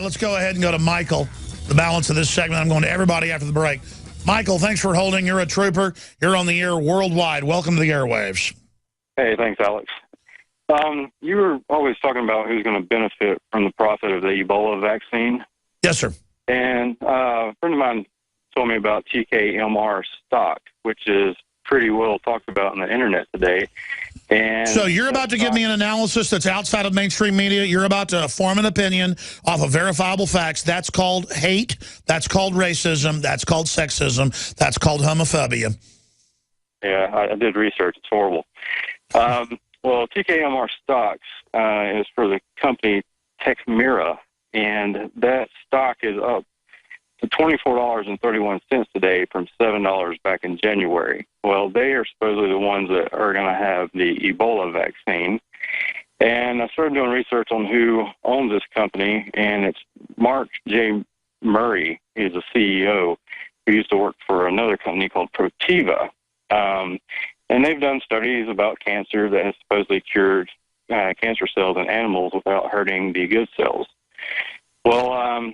right, let's go ahead and go to Michael. The balance of this segment, I'm going to everybody after the break. Michael, thanks for holding. You're a trooper. You're on the air worldwide. Welcome to the airwaves. Hey, thanks, Alex. You were always talking about who's going to benefit from the profit of the Ebola vaccine. Yes, sir. And a friend of mine told me about TKMR stock, which is pretty well talked about on the internet today. And so you're about to give me an analysis that's outside of mainstream media. You're about to form an opinion off of verifiable facts. That's called hate. That's called racism. That's called sexism. That's called homophobia. Yeah, I did research. It's horrible. Well, TKMR stocks is for the company Techmira, and that stock is up to $24.31 today from $7 back in January. Well, they are supposedly the ones that are going to have the Ebola vaccine. And I started doing research on who owns this company, and it's Mark J. Murray. He's the CEO who used to work for another company called Protiva. And they've done studies about cancer that has supposedly cured cancer cells in animals without hurting the good cells. Well,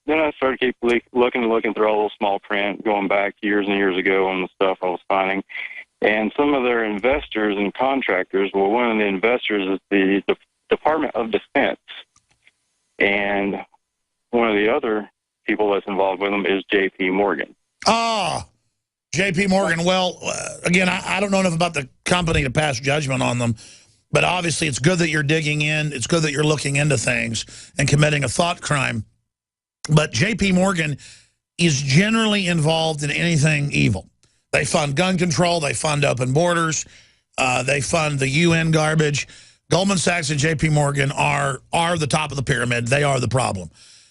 then I started keep looking through all the small print, going back years and years ago on the stuff I was finding. And some of their investors and contractors, well, one of the investors is the Department of Defense. And one of the other people that's involved with them is J.P. Morgan. Ah, J.P. Morgan. Well, again, I don't know enough about the company to pass judgment on them, but obviously it's good that you're digging in. It's good that you're looking into things and committing a thought crime. But J.P. Morgan is generally involved in anything evil. They fund gun control. They fund open borders. They fund the UN garbage. Goldman Sachs and J.P. Morgan are the top of the pyramid. They are the problem.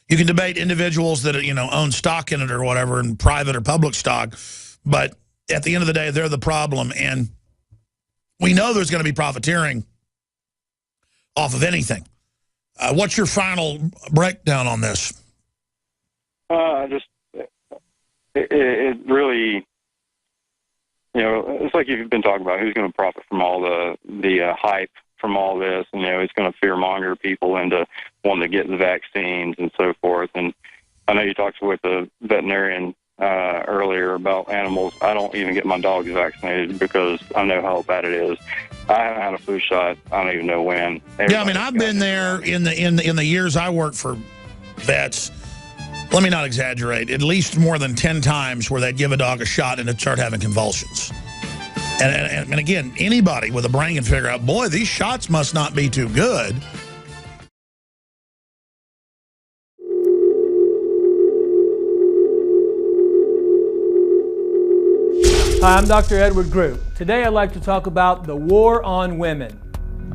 You can debate individuals that own stock in it or whatever, in private or public stock, but at the end of the day, they're the problem. And we know there's going to be profiteering off of anything. What's your final breakdown on this? It really, it's like you've been talking about who's going to profit from all the hype from all this, and it's going to fearmonger people into wanting to get the vaccines and so forth. And I know you talked with the veterinarian earlier about animals. I don't even get my dogs vaccinated because I know how bad it is. I haven't had a flu shot. I don't even know when. Yeah, I mean, I've been there in the years I worked for vets. Let me not exaggerate. At least more than 10 times where they'd give a dog a shot and it'd start having convulsions. And again, anybody with a brain can figure out, boy, these shots must not be too good. Hi, I'm Dr. Edward Group. Today I'd like to talk about the war on women.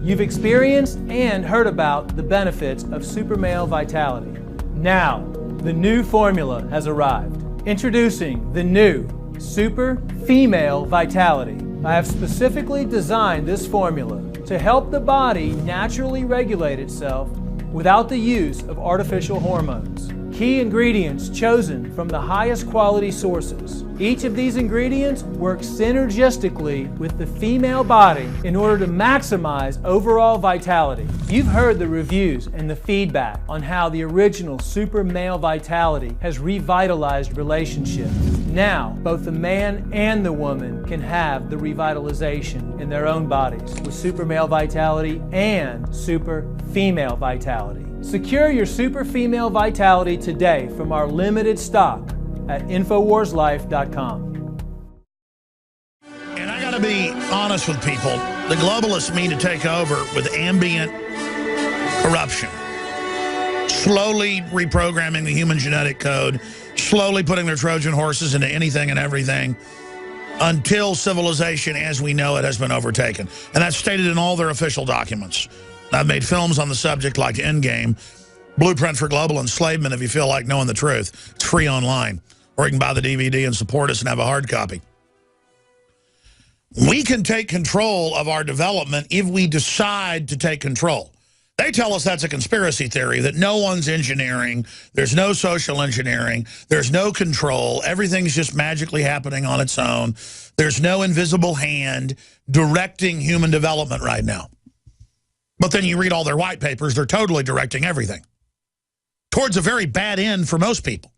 You've experienced and heard about the benefits of super male vitality. Now, the new formula has arrived. Introducing the new Super Female Vitality. I have specifically designed this formula to help the body naturally regulate itself without the use of artificial hormones. Key ingredients chosen from the highest quality sources. Each of these ingredients works synergistically with the female body in order to maximize overall vitality. You've heard the reviews and the feedback on how the original Super Male Vitality has revitalized relationships. Now, both the man and the woman can have the revitalization in their own bodies with Super Male Vitality and Super Female Vitality. Secure your Super Female Vitality today from our limited stock at InfoWarsLife.com. And I got to be honest with people. The globalists mean to take over with ambient corruption. Slowly reprogramming the human genetic code. Slowly putting their Trojan horses into anything and everything until civilization as we know it has been overtaken. And that's stated in all their official documents. I've made films on the subject like Endgame, Blueprint for Global Enslavement if you feel like knowing the truth. It's free online. Or you can buy the DVD and support us and have a hard copy. We can take control of our development if we decide to take control. They tell us that's a conspiracy theory, that no one's engineering, there's no social engineering, there's no control, everything's just magically happening on its own. There's no invisible hand directing human development right now. But then you read all their white papers, they're totally directing everything. towards a very bad end for most people.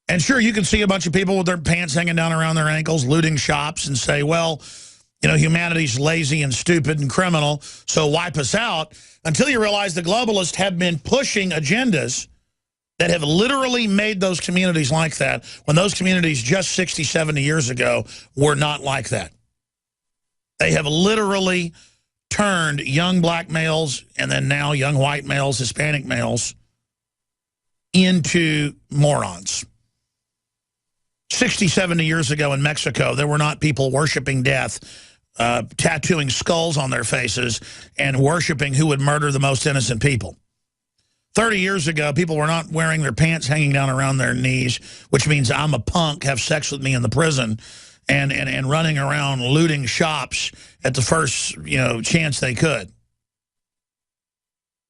And sure, you can see a bunch of people with their pants hanging down around their ankles, looting shops, and say, well, you know, humanity's lazy and stupid and criminal, so wipe us out, until you realize the globalists have been pushing agendas that have literally made those communities like that, when those communities just 60, 70 years ago were not like that. They have literally turned young black males, and then now young white males, Hispanic males, into morons. 60, 70 years ago in Mexico, there were not people worshiping death, tattooing skulls on their faces, and worshiping who would murder the most innocent people. 30 years ago, people were not wearing their pants hanging down around their knees, which means I'm a punk, have sex with me in the prison, and running around looting shops at the first, you know, chance they could.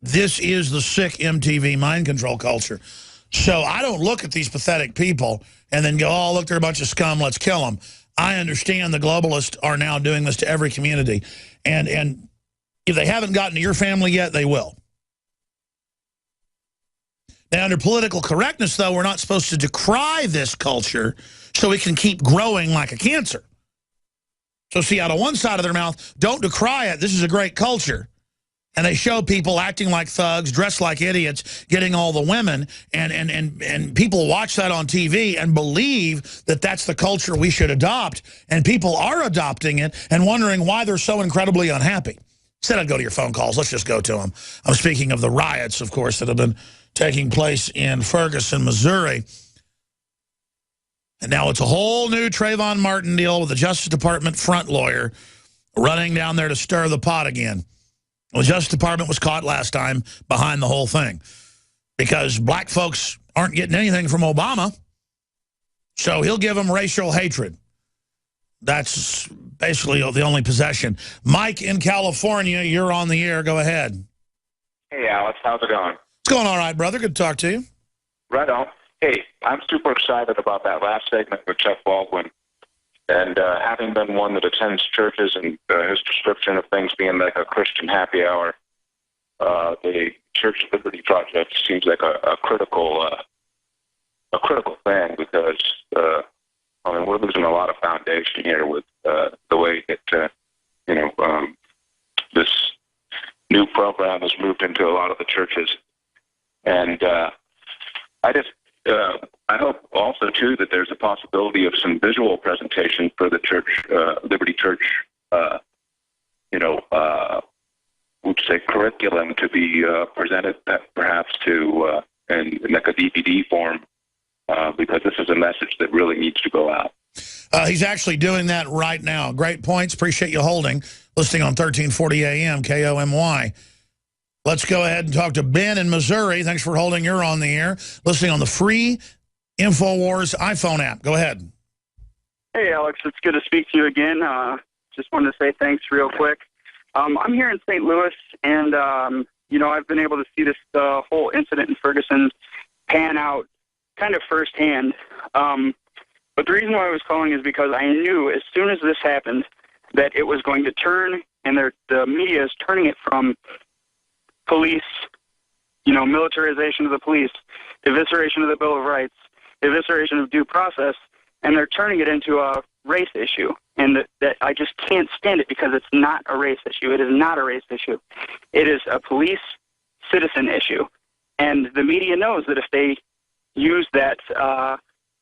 This is the sick MTV mind control culture. So I don't look at these pathetic people and then go, oh, look, they're a bunch of scum, let's kill them. I understand the globalists are now doing this to every community. And if they haven't gotten to your family yet, they will. Now, under political correctness, though, we're not supposed to decry this culture so it can keep growing like a cancer. So see, out of one side of their mouth, don't decry it, this is a great culture. And they show people acting like thugs, dressed like idiots, getting all the women, and people watch that on TV and believe that that's the culture we should adopt, and people are adopting it and wondering why they're so incredibly unhappy. Instead, I'd go to your phone calls. Let's just go to them. I'm speaking of the riots, of course, that have been taking place in Ferguson, Missouri. And now it's a whole new Trayvon Martin deal with the Justice Department front lawyer running down there to stir the pot again. Well, the Justice Department was caught last time behind the whole thing because black folks aren't getting anything from Obama, so he'll give them racial hatred. That's basically the only possession. Mike in California, you're on the air. Go ahead. Hey, Alex. How's it going? It's going all right, brother. Good to talk to you. Right on. Hey, I'm super excited about that last segment with Chuck Baldwin. And having been one that attends churches and his description of things being like a Christian happy hour, the Church Liberty Project seems like a critical thing because I mean we're losing a lot of foundation here with the way that this new program has moved into a lot of the churches, and I hope also, too, that there's a possibility of some visual presentation for the church, Liberty Church, would say curriculum to be presented perhaps to in like a DVD form, because this is a message that really needs to go out. He's actually doing that right now. Great points. Appreciate you holding. Listening on 1340 AM, KOMY. Let's go ahead and talk to Ben in Missouri. Thanks for holding. You're on the air. Listening on the free InfoWars iPhone app. Go ahead. Hey, Alex. It's good to speak to you again. Just wanted to say thanks real quick. I'm here in St. Louis, and, I've been able to see this whole incident in Ferguson pan out kind of firsthand. But the reason why I was calling is because I knew as soon as this happened that it was going to turn, and the media is turning it from police, militarization of the police, evisceration of the Bill of Rights, evisceration of due process, and they're turning it into a race issue. And that I just can't stand it because it's not a race issue. It is not a race issue. It is a police citizen issue. And the media knows that if they use that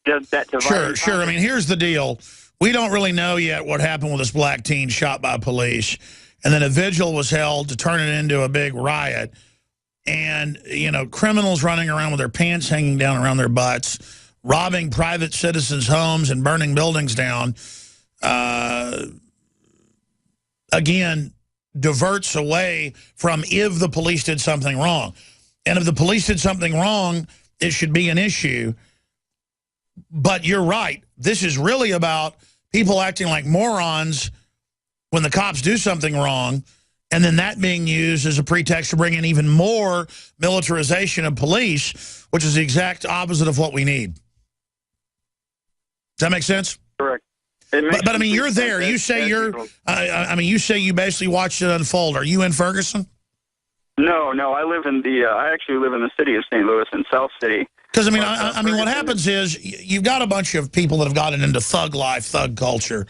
dividing Sure. I mean, here's the deal. We don't really know yet what happened with this black teen shot by police. And then a vigil was held to turn it into a big riot. And, criminals running around with their pants hanging down around their butts, robbing private citizens' homes and burning buildings down, again, diverts away from if the police did something wrong. And if the police did something wrong, it should be an issue. But you're right. This is really about people acting like morons when the cops do something wrong, and then that being used as a pretext to bring in even more militarization of police, which is the exact opposite of what we need. Does that make sense? Correct. But I mean, you're there. You say you say you basically watched it unfold. Are you in Ferguson? No, I live in the. I actually live in the city of St. Louis in South City. Because, I mean, what happens is you've got a bunch of people that have gotten into thug life, thug culture,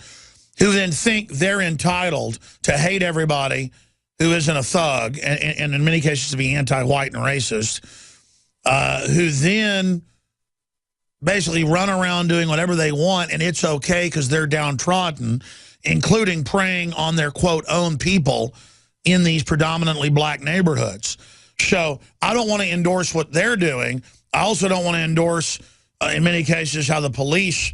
who then think they're entitled to hate everybody who isn't a thug, and in many cases to be anti-white and racist, who then basically run around doing whatever they want, and it's okay because they're downtrodden, including preying on their, quote, own people in these predominantly black neighborhoods. So I don't want to endorse what they're doing. I also don't want to endorse, in many cases, how the police,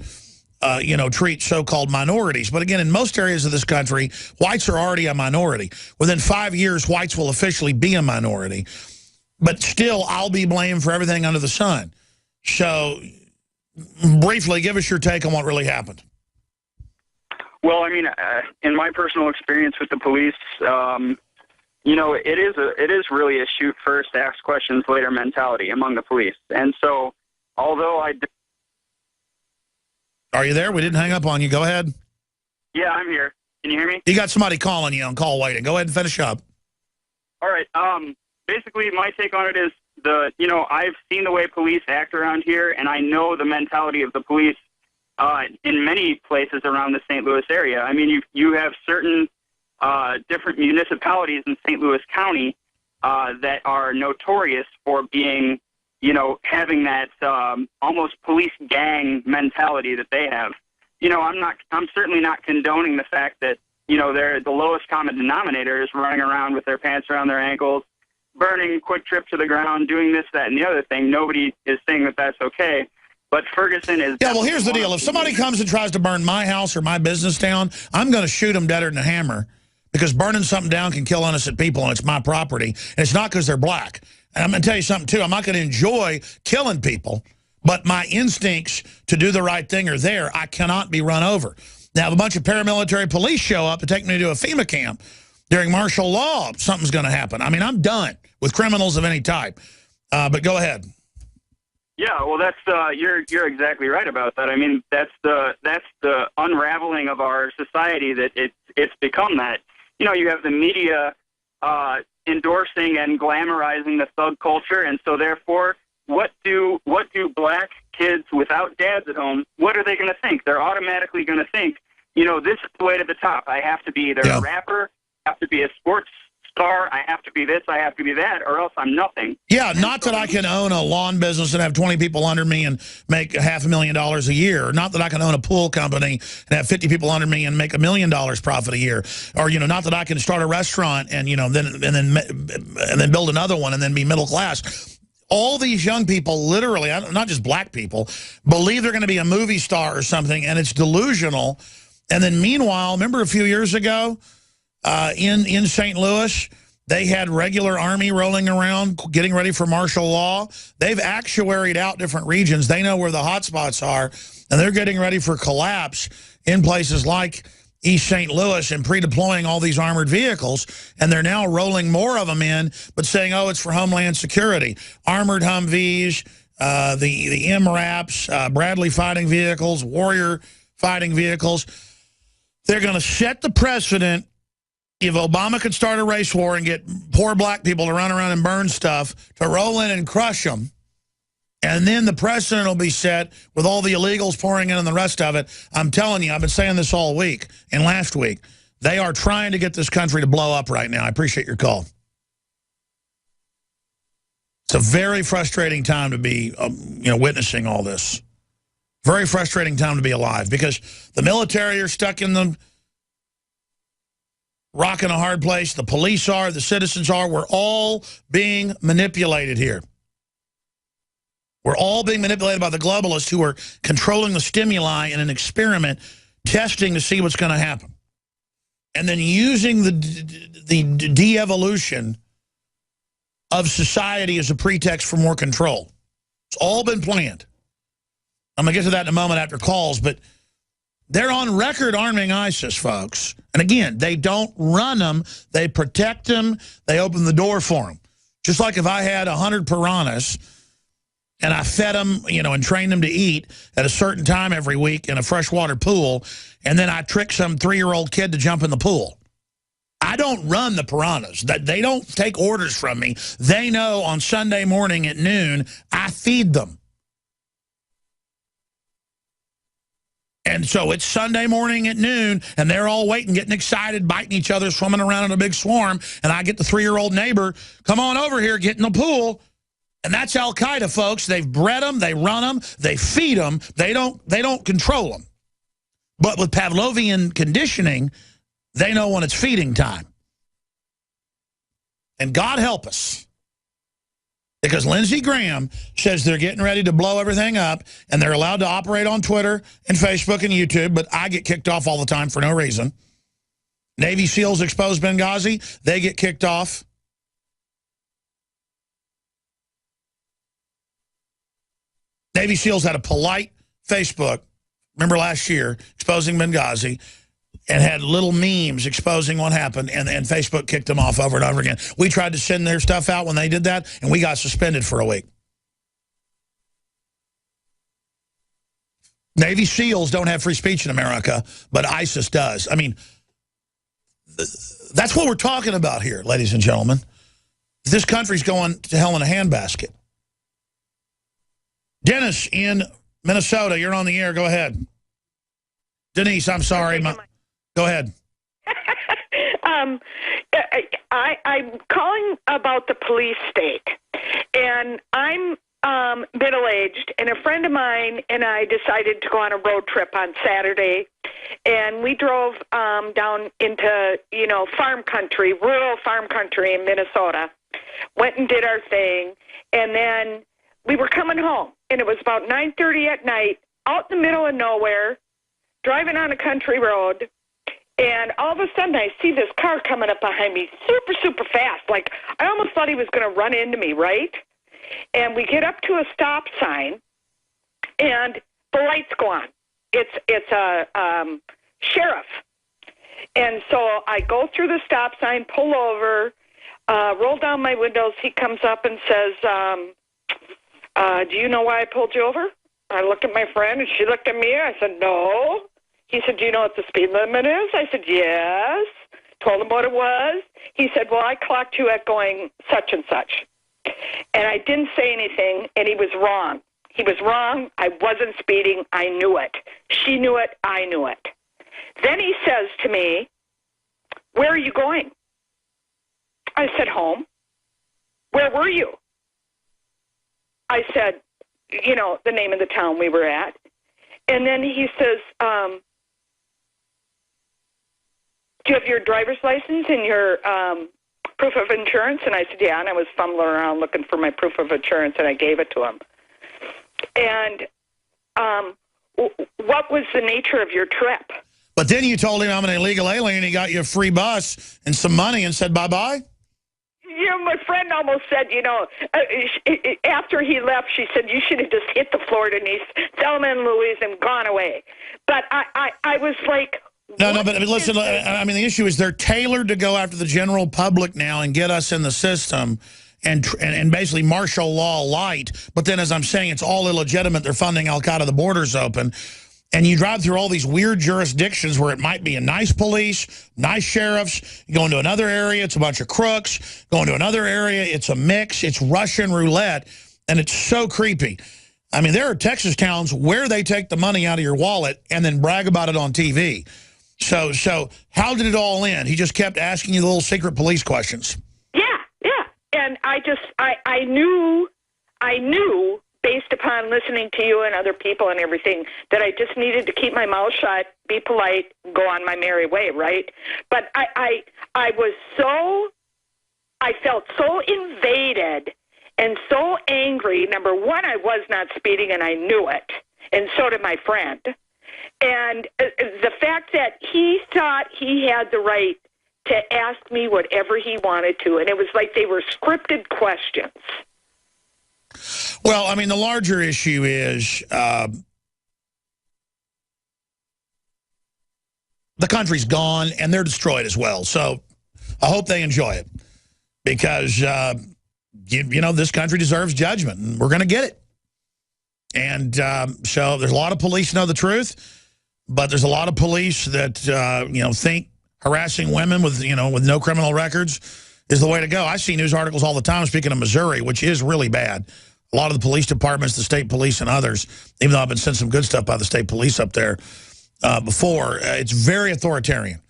treat so-called minorities. But again, in most areas of this country, whites are already a minority. Within 5 years, whites will officially be a minority. But still, I'll be blamed for everything under the sun. So, briefly, give us your take on what really happened. Well, I mean, in my personal experience with the police, it is really a shoot first, ask questions later mentality among the police. And so, although Are you there? We didn't hang up on you. Go ahead. Yeah, I'm here. Can you hear me? You got somebody calling you on call waiting. Go ahead and finish up. All right. Basically, my take on it is I've seen the way police act around here, and I know the mentality of the police in many places around the St. Louis area. I mean, you have certain different municipalities in St. Louis County that are notorious for being, having that almost police gang mentality that they have. I'm certainly not condoning the fact that, they're the lowest common denominator is running around with their pants around their ankles, burning Quick Trip to the ground, doing this, that, and the other thing. Nobody is saying that that's okay. But Ferguson is... Yeah, well, here's the deal. If somebody comes and tries to burn my house or my business down, I'm going to shoot them deader than a hammer, because burning something down can kill innocent people, and it's my property. And it's not because they're black. And I'm going to tell you something, too. I'm not going to enjoy killing people, but my instincts to do the right thing are there. I cannot be run over. Now, if a bunch of paramilitary police show up to take me to a FEMA camp during martial law, something's going to happen. I mean, I'm done with criminals of any type. But go ahead. Yeah, well, that's you're exactly right about that. I mean, that's the unraveling of our society, that it's become that. You have the media endorsing and glamorizing the thug culture, and so therefore, what do black kids without dads at home, what are they going to think? They're automatically going to think, this is the way to the top. I have to be either a rapper, I have to be a sports star, I have to be this, I have to be that, or else I'm nothing. Yeah, not that I can own a lawn business and have 20 people under me and make $500,000 a year. Not that I can own a pool company and have 50 people under me and make $1 million profit a year. Or, not that I can start a restaurant and, then build another one and then be middle class. All these young people, literally, not just black people, believe they're going to be a movie star or something, and it's delusional. And then meanwhile, remember a few years ago, in St. Louis, they had regular army rolling around getting ready for martial law. They've actuaried out different regions. They know where the hot spots are, and they're getting ready for collapse in places like East St. Louis and pre-deploying all these armored vehicles. And they're now rolling more of them in, but saying, oh, it's for Homeland Security. Armored Humvees, the MRAPs, Bradley fighting vehicles, Warrior fighting vehicles. They're going to set the precedent. If Obama could start a race war and get poor black people to run around and burn stuff, to roll in and crush them, and then the precedent will be set with all the illegals pouring in and the rest of it. I'm telling you, I've been saying this all week and last week. They are trying to get this country to blow up right now. I appreciate your call. It's a very frustrating time to be, witnessing all this. Very frustrating time to be alive, because the military are stuck in the rock in a hard place. The police are, the citizens are. We're all being manipulated here. We're all being manipulated by the globalists who are controlling the stimuli in an experiment, testing to see what's going to happen. And then using the de-evolution of society as a pretext for more control. It's all been planned. I'm going to get to that in a moment after calls, but they're on record arming ISIS, folks. And again, they don't run them. They protect them. They open the door for them. Just like if I had 100 piranhas and I fed them, and trained them to eat at a certain time every week in a freshwater pool, and then I trick some 3-year-old kid to jump in the pool. I don't run the Piranhas. They don't take orders from me. They know on Sunday morning at noon, I feed them. And so it's Sunday morning at noon, and they're all waiting, getting excited, biting each other, swimming around in a big swarm, and I get the 3-year-old neighbor, come on over here, get in the pool. And that's Al-Qaeda, folks. They've bred them, they run them, they feed them, they don't control them. But with Pavlovian conditioning, they know when it's feeding time. And God help us. Because Lindsey Graham says they're getting ready to blow everything up, and they're allowed to operate on Twitter and Facebook and YouTube, but I get kicked off all the time for no reason. Navy SEALs expose Benghazi, they get kicked off. Navy SEALs had a polite Facebook, remember last year, exposing Benghazi, and had little memes exposing what happened, and Facebook kicked them off over and over again. We tried to send their stuff out when they did that, and we got suspended for a week. Navy SEALs don't have free speech in America, but ISIS does. I mean, that's what we're talking about here, ladies and gentlemen. This country's going to hell in a handbasket. Dennis in Minnesota, you're on the air. Go ahead. Denise, I'm sorry. Go ahead. I'm calling about the police state, and I'm middle-aged, and a friend of mine and I decided to go on a road trip on Saturday, and we drove down into, farm country, rural farm country in Minnesota, went and did our thing, and then we were coming home, and it was about 9:30 at night, out in the middle of nowhere, driving on a country road. And all of a sudden, I see this car coming up behind me super, super fast. Like, I almost thought he was going to run into me, right? And we get up to a stop sign, and the lights go on. It's a sheriff. And so I go through the stop sign, pull over, roll down my windows. He comes up and says, do you know why I pulled you over? I looked at my friend, and she looked at me. I said, no. He said, do you know what the speed limit is? I said, yes. Told him what it was. He said, well, I clocked you at going such and such. And I didn't say anything, and he was wrong. He was wrong. I wasn't speeding. I knew it. She knew it. I knew it. Then he says to me, where are you going? I said, home. Where were you? I said, the name of the town we were at. And then he says, do you have your driver's license and your proof of insurance? And I said, yeah, and I was fumbling around looking for my proof of insurance, and I gave it to him. And what was the nature of your trip? But then you told him I'm an illegal alien, he got you a free bus and some money and said bye-bye? My friend almost said, after he left, she said, you should have just hit the floor, Denise, Thelma and Louise, and gone away. But I was like... No, but listen, I mean, the issue is they're tailored to go after the general public now and get us in the system and basically martial law light. But then, as I'm saying, it's all illegitimate. They're funding Al-Qaeda, the border's open. And you drive through all these weird jurisdictions where it might be a nice police, nice sheriffs. You go into another area, it's a bunch of crooks. Go into another area, it's a mix. It's Russian roulette, and it's so creepy. I mean, there are Texas towns where they take the money out of your wallet and then brag about it on TV. So how did it all end? He just kept asking you the little secret police questions. Yeah. And I knew, based upon listening to you and other people and everything, that I just needed to keep my mouth shut, be polite, go on my merry way, right? But I felt so invaded and so angry. Number one, I was not speeding, and I knew it, and so did my friend. And the fact that he thought he had the right to ask me whatever he wanted to, and it was like they were scripted questions. Well, I mean, the larger issue is the country's gone, and they're destroyed as well. So I hope they enjoy it because, this country deserves judgment, and we're going to get it. And so there's a lot of police know the truth, but there's a lot of police that, think harassing women with, with no criminal records is the way to go. I see news articles all the time, speaking of Missouri, which is really bad. A lot of the police departments, the state police and others, even though I've been sent some good stuff by the state police up there before, it's very authoritarian.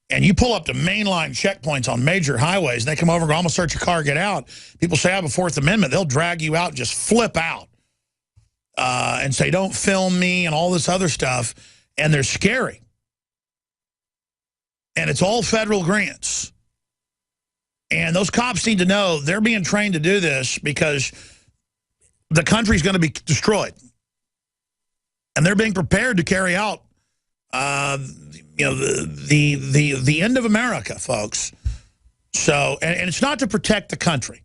And you pull up to mainline checkpoints on major highways, and they come over and go, I'm going to search your car, get out. People say I have a Fourth Amendment. They'll drag you out and just flip out and say, don't film me and all this other stuff. And they're scary. And it's all federal grants. And those cops need to know they're being trained to do this because the country's going to be destroyed. And they're being prepared to carry out the end of America, folks. So, and it's not to protect the country.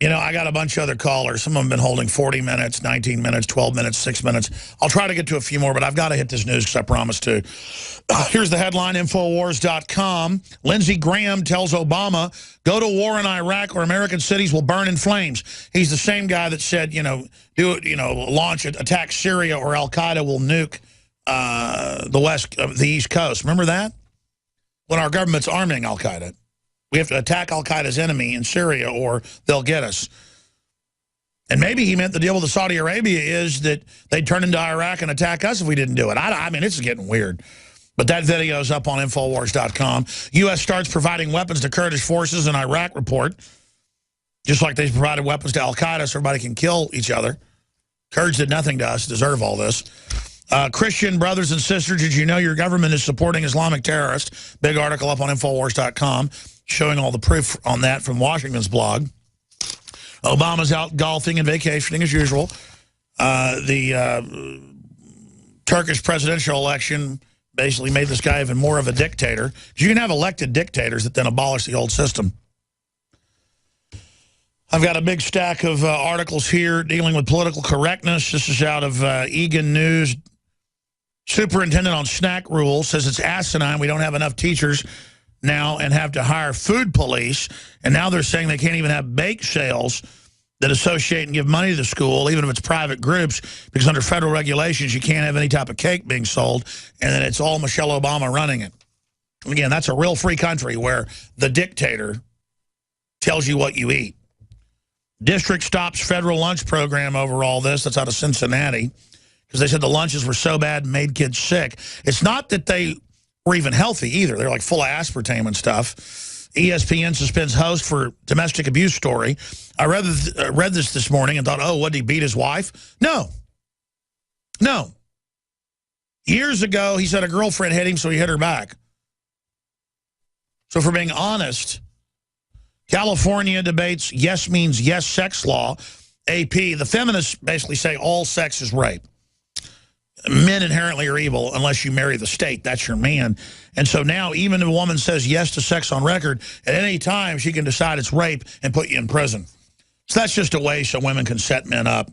I got a bunch of other callers. Some of them have been holding 40 minutes, 19 minutes, 12 minutes, 6 minutes. I'll try to get to a few more, but I've got to hit this news because I promised to. Here's the headline, Infowars.com. Lindsey Graham tells Obama, go to war in Iraq or American cities will burn in flames. He's the same guy that said, launch it, attack Syria or Al-Qaeda will nuke the East Coast. Remember that? When our government's arming Al-Qaeda. We have to attack Al-Qaeda's enemy in Syria or they'll get us. And maybe he meant the deal with Saudi Arabia is that they'd turn into Iraq and attack us if we didn't do it. I mean, it's getting weird. But that video is up on Infowars.com. U.S. starts providing weapons to Kurdish forces in Iraq report. Just like they provided weapons to Al-Qaeda so everybody can kill each other. Kurds did nothing to us, deserve all this. Christian brothers and sisters, did you know your government is supporting Islamic terrorists? Big article up on Infowars.com. Showing all the proof on that from Washington's blog. Obama's out golfing and vacationing as usual. The Turkish presidential election basically made this guy even more of a dictator. You can have elected dictators that then abolish the old system. I've got a big stack of articles here dealing with political correctness. This is out of Egan News. Superintendent on snack rules says it's asinine. We don't have enough teachers now and have to hire food police, and now they're saying they can't even have bake sales that associate and give money to the school, even if it's private groups, because under federal regulations, you can't have any type of cake being sold, and then it's all Michelle Obama running it. Again, that's a real free country where the dictator tells you what you eat. District stops federal lunch program over all this. That's out of Cincinnati, because they said the lunches were so bad and made kids sick. It's not that they or even healthy either. They're like full of aspartame and stuff. ESPN suspends host for domestic abuse story. I read this morning and thought, oh, what, did he beat his wife? No. No. Years ago, he said a girlfriend hit him, so he hit her back. So if we're being honest, California debates yes means yes sex law. AP, the feminists basically say all sex is rape. Men inherently are evil unless you marry the state. That's your man. And so now even if a woman says yes to sex on record, at any time she can decide it's rape and put you in prison. So that's just a way so women can set men up.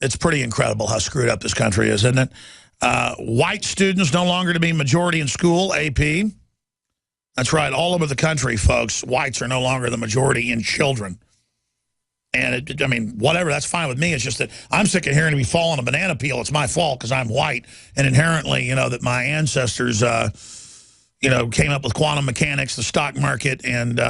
It's pretty incredible how screwed up this country is, isn't it? White students no longer to be majority in school, AP. That's right, all over the country, folks. Whites are no longer the majority in children. And, I mean, whatever, that's fine with me. It's just that I'm sick of hearing me fall on a banana peel. It's my fault because I'm white. And inherently, that my ancestors, came up with quantum mechanics, the stock market, and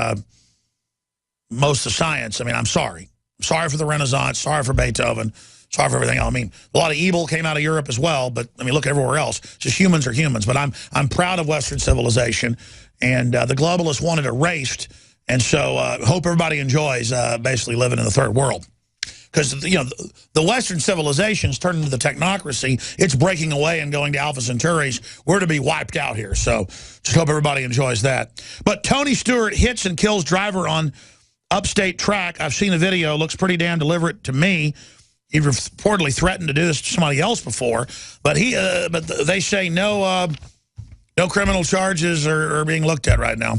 most of science. I mean, I'm sorry. I'm sorry for the Renaissance. Sorry for Beethoven. Sorry for everything else. I mean, a lot of evil came out of Europe as well. But, I mean, look everywhere else. Just humans are humans. But I'm proud of Western civilization. And the globalists want it erased. And so hope everybody enjoys basically living in the third world. Because, the Western civilization's turned into the technocracy. It's breaking away and going to Alpha Centauris. We're to be wiped out here. So just hope everybody enjoys that. But Tony Stewart hits and kills driver on upstate track. I've seen the video. Looks pretty damn deliberate to me. He reportedly threatened to do this to somebody else before. But but they say no criminal charges are being looked at right now.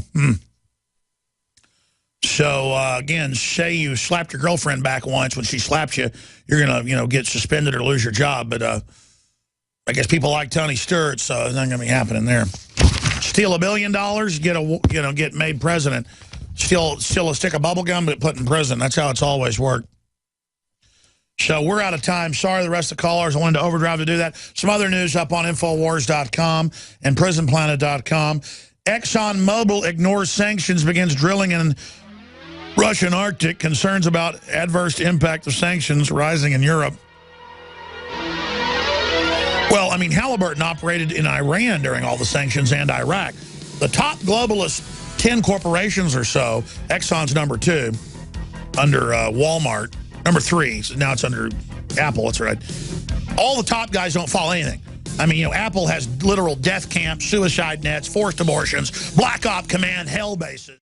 So, again, say you slapped your girlfriend back once. When she slaps you, you're going to, get suspended or lose your job. But I guess people like Tony Stewart, so it's not going to be happening there. Steal $1 billion, get made president. Steal a stick of bubble gum, but put in prison. That's how it's always worked. So we're out of time. Sorry, the rest of the callers. I wanted to overdrive to do that. Some other news up on Infowars.com and PrisonPlanet.com. ExxonMobil ignores sanctions, begins drilling in Russian Arctic. Concerns about adverse impact of sanctions rising in Europe. Well, I mean, Halliburton operated in Iran during all the sanctions and Iraq. The top globalist 10 corporations or so, Exxon's number 2, under Walmart. Number 3, so now it's under Apple, that's right. All the top guys don't follow anything. I mean, you know, Apple has literal death camps, suicide nets, forced abortions, Black Op Command, hell bases.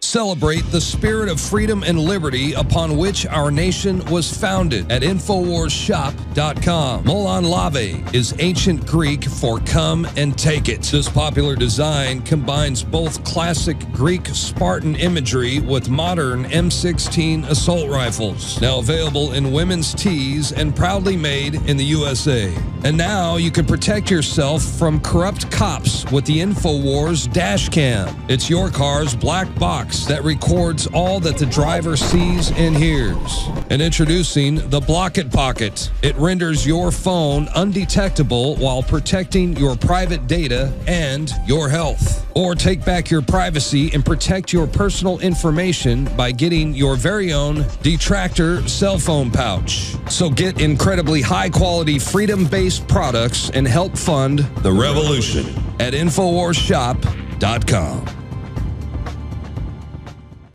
Celebrate the spirit of freedom and liberty upon which our nation was founded at InfoWarsShop.com. Molon Lave is ancient Greek for come and take it. This popular design combines both classic Greek Spartan imagery with modern M16 assault rifles. Now available in women's tees and proudly made in the USA. And now you can protect yourself from corrupt cops with the InfoWars dash cam. It's your car's black box that records all that the driver sees and hears. And introducing the Block It Pocket. It renders your phone undetectable while protecting your private data and your health. Or take back your privacy and protect your personal information by getting your very own Detractor cell phone pouch. So get incredibly high-quality, freedom-based products and help fund the revolution at InfoWarsShop.com.